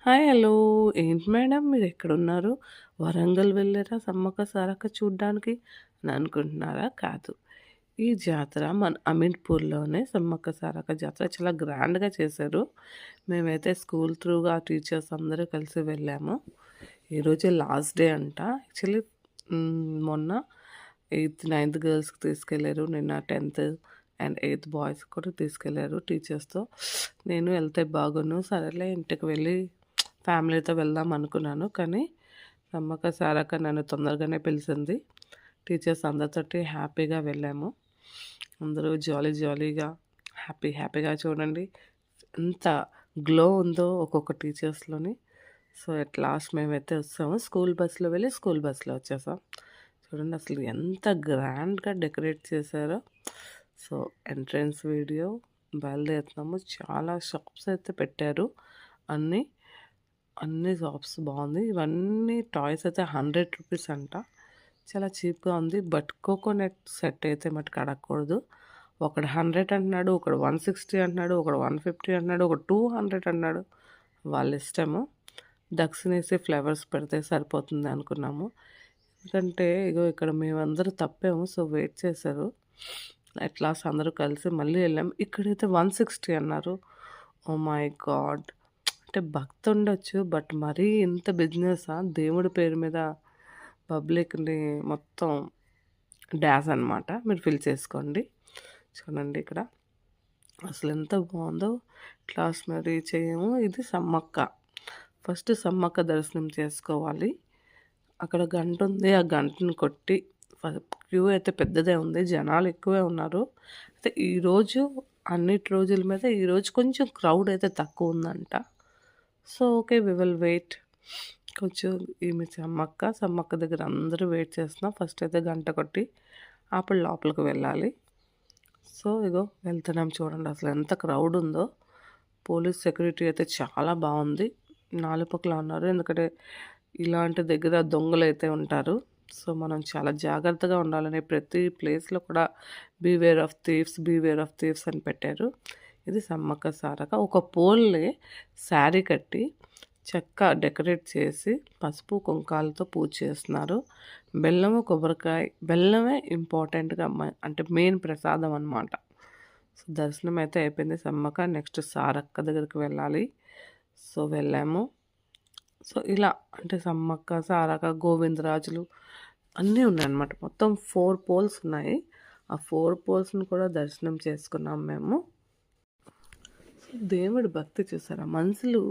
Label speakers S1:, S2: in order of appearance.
S1: Hi. Hello. ఏంటి madam మీరెక్కడున్నారు? Warangal వెళ్లారా సమ్మక్క సారక్క చూడ్డానికి అని అనుకుంటున్నారా? కాదు. ఈ జాతర మన అమీన్‌పూర్‌లోనే సమ్మక్క సారక్క జాతర చాలా గ్రాండ్‌గా చేశారు. మేమైతే స్కూల్ త్రూగా టీచర్స్ అందరూ కలిసి వెళ్ళాము. ఈరోజే లాస్ట్ డే అంట. యాక్చువల్లీ మొన్న 8థ్, 9థ్ గర్ల్స్‌కి తీసుకెళ్లారు. నిన్న 10థ్ అండ్ 8థ్ బాయ్స్‌కి కూడా తీసుకెళ్లారు టీచర్స్‌తో. నేను ఎళ్తే బాగున్ను. సరేలే ఇంటికి వెళ్ళి ఫ్యామిలీతో వెళ్దాం అనుకున్నాను. కానీ సమ్మక్క సారక్క నన్ను తొందరగానే పిలిచింది. టీచర్స్ అందరితోటి హ్యాపీగా వెళ్ళాము. అందరూ జాలీగా హ్యాపీగా చూడండి ఎంత గ్లో ఉందో ఒక్కొక్క టీచర్స్‌లోని. సో, ఎట్ లాస్ట్ మేమైతే వచ్చాము. స్కూల్ బస్‌లో వెళ్ళి స్కూల్ బస్‌లో వచ్చేసాం. చూడండి అసలు ఎంత గ్రాండ్‌గా డెకరేట్ చేశారో. సో, ఎంట్రన్స్ వీడియో బయలుదేరుతున్నాము. చాలా షాప్స్ అయితే పెట్టారు. అన్నీ, అన్ని షాప్స్ బాగుంది. ఇవన్నీ టాయ్స్ అయితే రూ. 100 అంట. చాలా చీప్‌గా ఉంది. బట్ కోకోనట్ సెట్ అయితే మటుకు అడగకూడదు. ఒకడు 100 అంటున్నాడు, ఒకడు 160 అంటున్నాడు, ఒకడు 150 అంటున్నాడు, ఒకడు 200 అన్నాడు. వాళ్ళ ఇష్టము. డక్స్‌నేసి ఫ్లవర్స్ పెడితే సరిపోతుంది అనుకున్నాము. ఎందుకంటే ఇగో ఇక్కడ మేమందరం తప్పాము. సో, వెయిట్ చేశారు. అట్ లాస్ట్ అందరూ కలిసి మళ్ళీ వెళ్ళాం. ఇక్కడైతే 160 అన్నారు. Oh my God! అంటే భక్తి ఉండొచ్చు. బట్ మరీ ఇంత బిజినెసా? దేవుడి పేరు మీద పబ్లిక్‌ని మొత్తం డాష్ అనమాట. మీరు ఫిల్ చేసుకోండి. చూడండి ఇక్కడ. అసలెంత బావుందో. క్లాస్ మరి చేయము. ఇది సమ్మక్క. ఫస్ట్ సమ్మక్క దర్శనం చేసుకోవాలి. అక్కడ గంటుంది. ఆ గంటను కొట్టి క్యూ అయితే పెద్దదే ఉంది. జనాలు ఎక్కువే ఉన్నారు. అయితే ఈరోజు అన్నిటి రోజుల మీద ఈరోజు కొంచెం క్రౌడ్ అయితే తక్కువుందంట. So, okay. We will wait. కొంచెం ఈమె సమ్మక్క దగ్గర అందరూ వెయిట్ చేస్తున్నాం. ఫస్ట్ అయితే గంట కొట్టి అప్పుడు లోపలికి వెళ్ళాలి. సో, ఇగో వెళ్తున్నాం చూడండి అసలు ఎంత క్రౌడ్ ఉందో. పోలీస్ సెక్యూరిటీ అయితే చాలా బావుంది. నాలుగు పక్కల ఉన్నారు. ఎందుకంటే ఇలాంటి దగ్గర దొంగలైతే ఉంటారు. సో, మనం చాలా జాగ్రత్తగా ఉండాలని ప్రతి ప్లేస్‌లో కూడా బివేర్ ఆఫ్ థీవ్స్ అని పెట్టారు. ఇది సమ్మక్క సారక్క. ఒక పోల్‌ని శారీ కట్టి చక్కగా డెకరేట్ చేసి పసుపు, కుంకాలతో పూజ చేస్తున్నారు. బెల్లము, కొబ్బరికాయ బెల్లమే ఇంపార్టెంట్‌గా అంటే మెయిన్ ప్రసాదం అనమాట. సో, దర్శనం అయితే అయిపోయింది సమ్మక్క. నెక్స్ట్ సారక్క దగ్గరికి వెళ్ళాలి. సో, వెళ్ళాము. సో, ఇలా అంటే సమ్మక్క, సారక్క, గోవిందరాజులు అన్నీ ఉన్నాయన్నమాట. మొత్తం 4 పోల్స్ ఉన్నాయి. ఆ 4 పోల్స్‌ని కూడా దర్శనం చేసుకున్నాం మేము. దేవుడి భక్తి చూసారా? మనుషులు